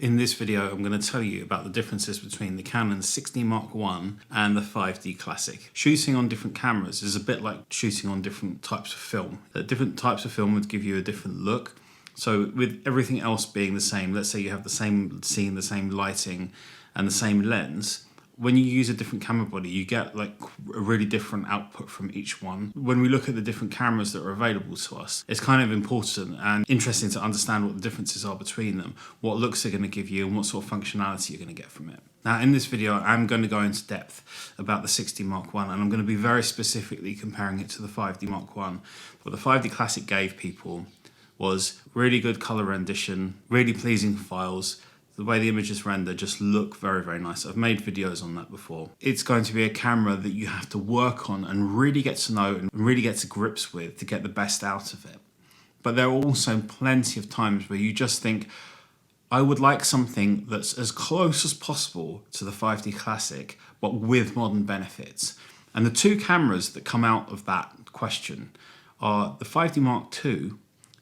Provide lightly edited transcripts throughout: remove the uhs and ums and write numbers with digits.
In this video, I'm going to tell you about the differences between the Canon 6D Mark I and the 5D Classic. Shooting on different cameras is a bit like shooting on different types of film. Different types of film would give you a different look. So with everything else being the same, let's say you have the same scene, the same lighting and the same lens, when you use a different camera body, you get like a really different output from each one. When we look at the different cameras that are available to us, it's kind of important and interesting to understand what the differences are between them, what looks they're going to give you and what sort of functionality you're going to get from it. Now in this video, I'm going to go into depth about the 6D Mark I, and I'm going to be very specifically comparing it to the 5D Mark I. What the 5D Classic gave people was really good color rendition, really pleasing files. The way the images render just look very, very nice. I've made videos on that before. It's going to be a camera that you have to work on and really get to know and really get to grips with to get the best out of it. But there are also plenty of times where you just think, I would like something that's as close as possible to the 5D Classic, but with modern benefits. And the two cameras that come out of that question are the 5D Mark II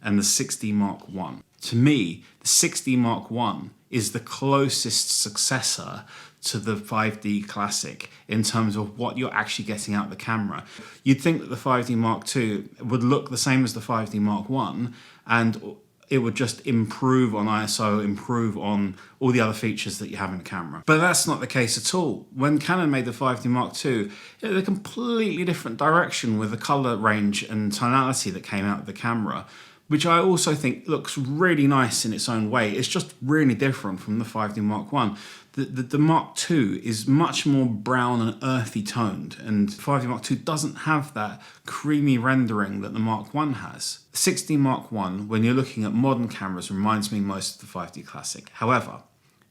and the 6D Mark I. To me, the 6D Mark I is the closest successor to the 5D Classic in terms of what you're actually getting out of the camera. You'd think that the 5D Mark II would look the same as the 5D Mark I, and it would just improve on ISO, improve on all the other features that you have in the camera. But that's not the case at all. When Canon made the 5D Mark II, it had a completely different direction with the color range and tonality that came out of the camera, which I also think looks really nice in its own way. It's just really different from the 5D Mark I. The Mark II is much more brown and earthy toned, and the 5D Mark II doesn't have that creamy rendering that the Mark I has. The 6D Mark I, when you're looking at modern cameras, reminds me most of the 5D Classic. However,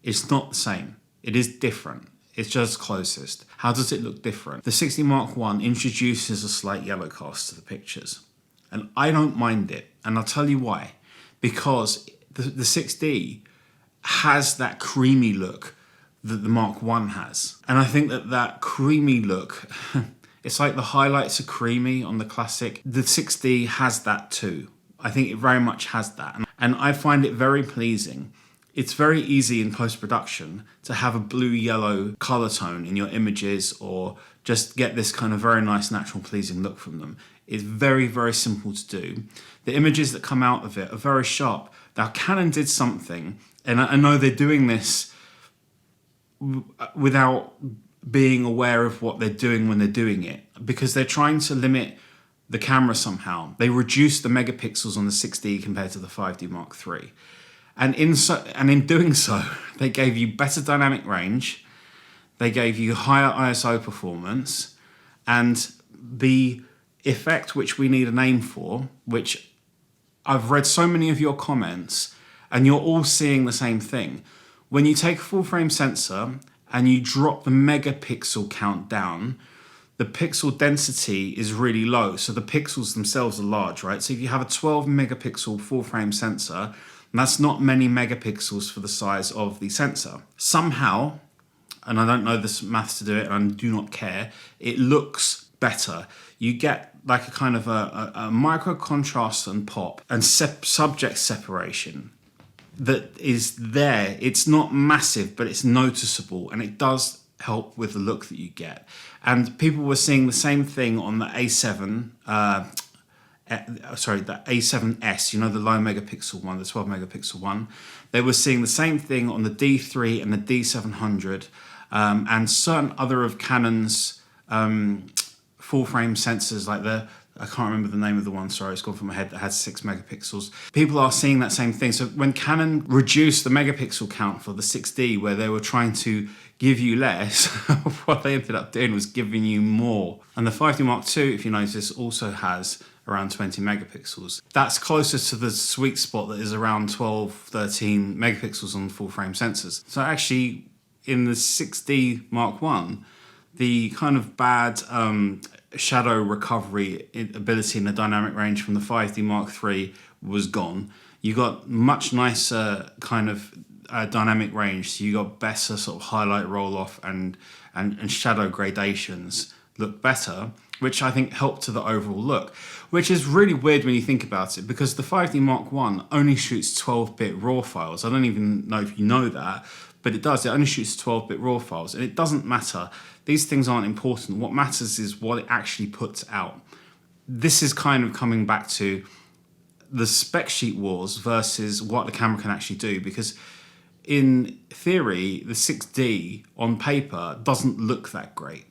it's not the same. It is different. It's just closest. How does it look different? The 6D Mark I introduces a slight yellow cast to the pictures. And I don't mind it, and I'll tell you why. Because the 6D has that creamy look that the Mark I has. And I think that creamy look, it's like the highlights are creamy on the Classic. The 6D has that too. I think it very much has that. And I find it very pleasing. It's very easy in post-production to have a blue-yellow color tone in your images or just get this kind of very nice, natural, pleasing look from them. It's very, very simple to do. The images that come out of it are very sharp. Now, Canon did something, and I know they're doing this without being aware of what they're doing when they're doing it, because they're trying to limit the camera somehow. They reduced the megapixels on the 6D compared to the 5D Mark III. And in doing so, they gave you better dynamic range, they gave you higher ISO performance, and the effect which we need a name for, which I've read so many of your comments, and you're all seeing the same thing. When you take a full frame sensor and you drop the megapixel count down, the pixel density is really low, so the pixels themselves are large, right? So if you have a 12 megapixel full frame sensor, that's not many megapixels for the size of the sensor. Somehow, and I don't know this maths to do it, and I do not care, it looks better. You get like a kind of a micro contrast and pop and subject separation that is there. It's not massive, but it's noticeable, and it does help with the look that you get. And people were seeing the same thing on the A7, the A7S, you know, the low megapixel one, the 12 megapixel one. They were seeing the same thing on the D3 and the D700, and certain other of Canon's full frame sensors, like I can't remember the name of the one, sorry, it's gone from my head, that has 6 megapixels. People are seeing that same thing. So when Canon reduced the megapixel count for the 6D, where they were trying to give you less, what they ended up doing was giving you more. And the 5D Mark II, if you notice, also has around 20 megapixels. That's closer to the sweet spot that is around 12, 13 megapixels on full frame sensors. So actually, in the 6D Mark I, the kind of bad shadow recovery ability in the dynamic range from the 5D Mark III was gone. You got much nicer kind of dynamic range, so you got better sort of highlight roll off and shadow gradations look better, which I think helped to the overall look, which is really weird when you think about it, because the 5D Mark 1 only shoots 12-bit RAW files. I don't even know if you know that, but it does. It only shoots 12-bit RAW files, and it doesn't matter. These things aren't important. What matters is what it actually puts out. This is kind of coming back to the spec sheet wars versus what the camera can actually do, because in theory, the 6D on paper doesn't look that great.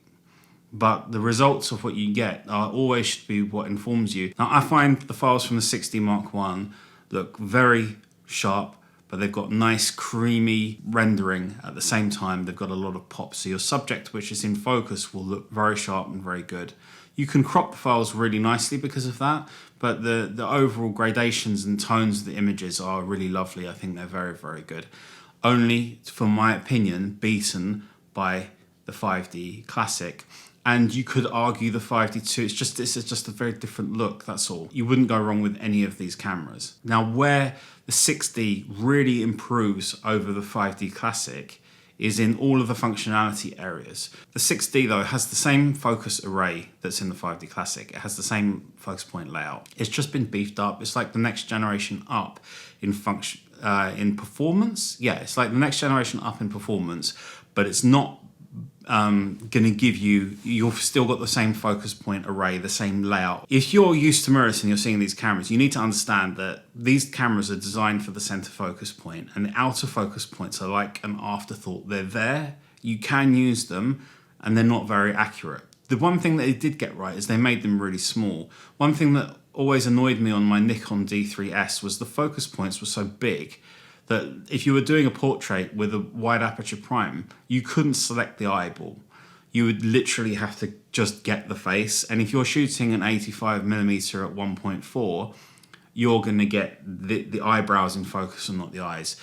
But the results of what you get are always should be what informs you. Now, I find the files from the 6D Mark 1 look very sharp, but they've got nice creamy rendering at the same time. They've got a lot of pop, so your subject, which is in focus, will look very sharp and very good. You can crop the files really nicely because of that, but the overall gradations and tones of the images are really lovely. I think they're very, very good. Only, for my opinion, beaten by the 5D Classic. And you could argue the 5D too. This is just a very different look, that's all. You wouldn't go wrong with any of these cameras. Now, where the 6D really improves over the 5D Classic is in all of the functionality areas. The 6D, though, has the same focus array that's in the 5D Classic. It has the same focus point layout. It's just been beefed up. It's like the next generation up in function, in performance. Yeah, it's like the next generation up in performance, but it's not going to give you've still got the same focus point array, the same layout. If you're used to mirrorless and you're seeing these cameras, you need to understand that these cameras are designed for the center focus point, and the outer focus points are like an afterthought. They're there, you can use them, and they're not very accurate. The one thing that they did get right is they made them really small. One thing that always annoyed me on my Nikon D3S was the focus points were so big that if you were doing a portrait with a wide aperture prime, you couldn't select the eyeball. You would literally have to just get the face. And if you're shooting an 85mm at 1.4, you're going to get the eyebrows in focus and not the eyes.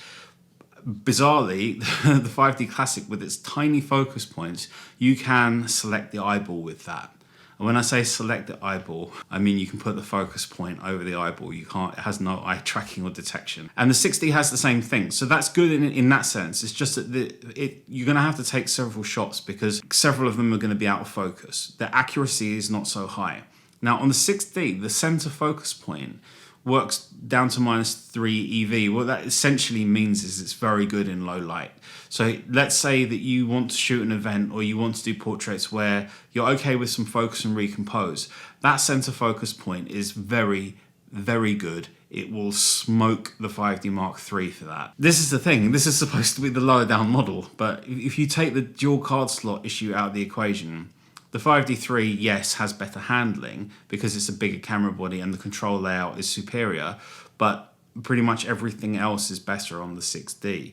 Bizarrely, the 5D Classic, with its tiny focus points, you can select the eyeball with that. And when I say select the eyeball, I mean you can put the focus point over the eyeball. You can't. It has no eye tracking or detection. And the 6D has the same thing. So that's good in that sense. It's just that you're going to have to take several shots because several of them are going to be out of focus. The accuracy is not so high. Now on the 6D, the center focus point works down to -3 EV. What that essentially means is it's very good in low light. So let's say that you want to shoot an event or you want to do portraits where you're okay with some focus and recompose. That center focus point is very, very good. It will smoke the 5D Mark III for that. This is the thing. This is supposed to be the lower down model, but if you take the dual card slot issue out of the equation, the 5D3, yes, has better handling because it's a bigger camera body and the control layout is superior, but pretty much everything else is better on the 6D.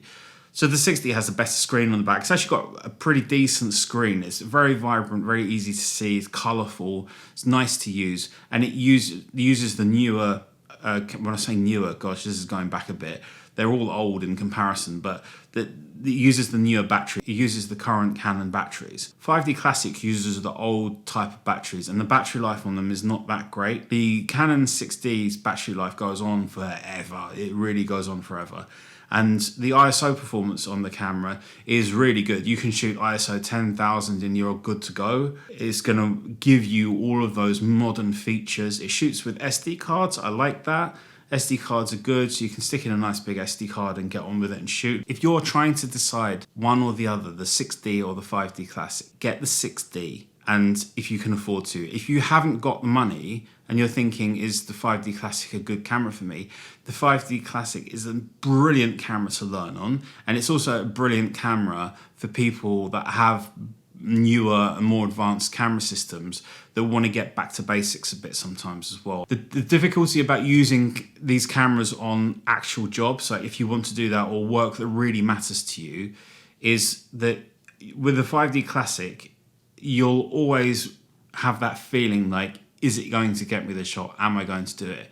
So the 6D has a better screen on the back. It's actually got a pretty decent screen. It's very vibrant, very easy to see, it's colourful, it's nice to use, and it uses the newer, when I say newer, gosh, this is going back a bit, they're all old in comparison, but it uses the newer battery. It uses the current Canon batteries. 5D Classic uses the old type of batteries, and the battery life on them is not that great. The Canon 6D's battery life goes on forever. It really goes on forever. And the ISO performance on the camera is really good. You can shoot ISO 10,000 and you're good to go. It's going to give you all of those modern features. It shoots with SD cards. I like that. SD cards are good, so you can stick in a nice big SD card and get on with it and shoot. If you're trying to decide one or the other, the 6D or the 5D Classic, get the 6D, and if you can afford to. If you haven't got the money and you're thinking, is the 5D Classic a good camera for me? The 5D Classic is a brilliant camera to learn on, and it's also a brilliant camera for people that have newer and more advanced camera systems that want to get back to basics a bit sometimes as well. The difficulty about using these cameras on actual jobs, so if you want to do that or work that really matters to you, is that with the 5D Classic, you'll always have that feeling like, is it going to get me the shot? Am I going to do it?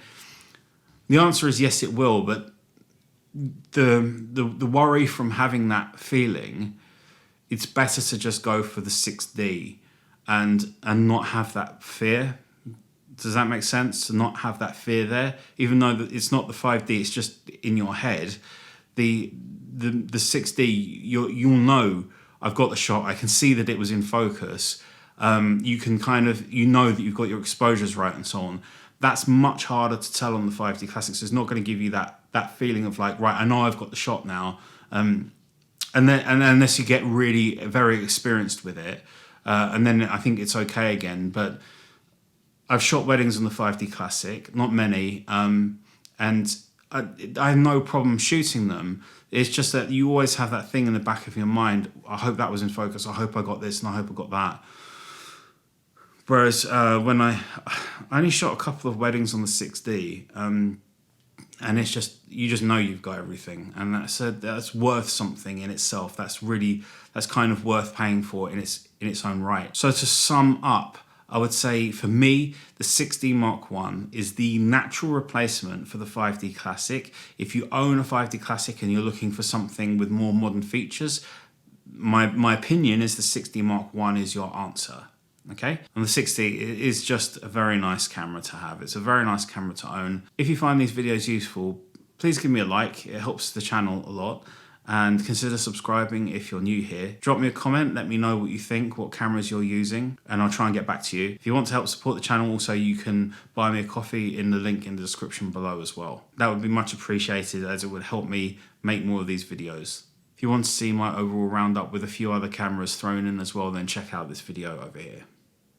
The answer is yes, it will, but the worry from having that feeling, it's better to just go for the 6D and not have that fear. Does that make sense? To not have that fear there, even though it's not the 5D, it's just in your head. The 6D, you'll know I've got the shot. I can see that it was in focus. You can kind of, you know that you've got your exposures right and so on. That's much harder to tell on the 5D Classics. It's not going to give you that feeling of like, right, I know I've got the shot now. And unless you get really very experienced with it, and then I think it's okay again. But I've shot weddings on the 5D Classic, not many, and I have no problem shooting them. It's just that you always have that thing in the back of your mind. I hope that was in focus. I hope I got this, and I hope I got that. Whereas when I only shot a couple of weddings on the 6D, and it's just, you just know you've got everything, and that's worth something in itself. That's kind of worth paying for in its own right. So to sum up, I would say for me, the 6D Mark I is the natural replacement for the 5D Classic. If you own a 5D Classic and you're looking for something with more modern features, my opinion is the 6D Mark I is your answer. Okay, and the 6D is just a very nice camera to have. It's a very nice camera to own. If you find these videos useful, please give me a like. It helps the channel a lot. And consider subscribing if you're new here. Drop me a comment, let me know what you think, what cameras you're using, and I'll try and get back to you. If you want to help support the channel, also you can buy me a coffee in the link in the description below as well. That would be much appreciated, as it would help me make more of these videos. If you want to see my overall roundup with a few other cameras thrown in as well, then check out this video over here.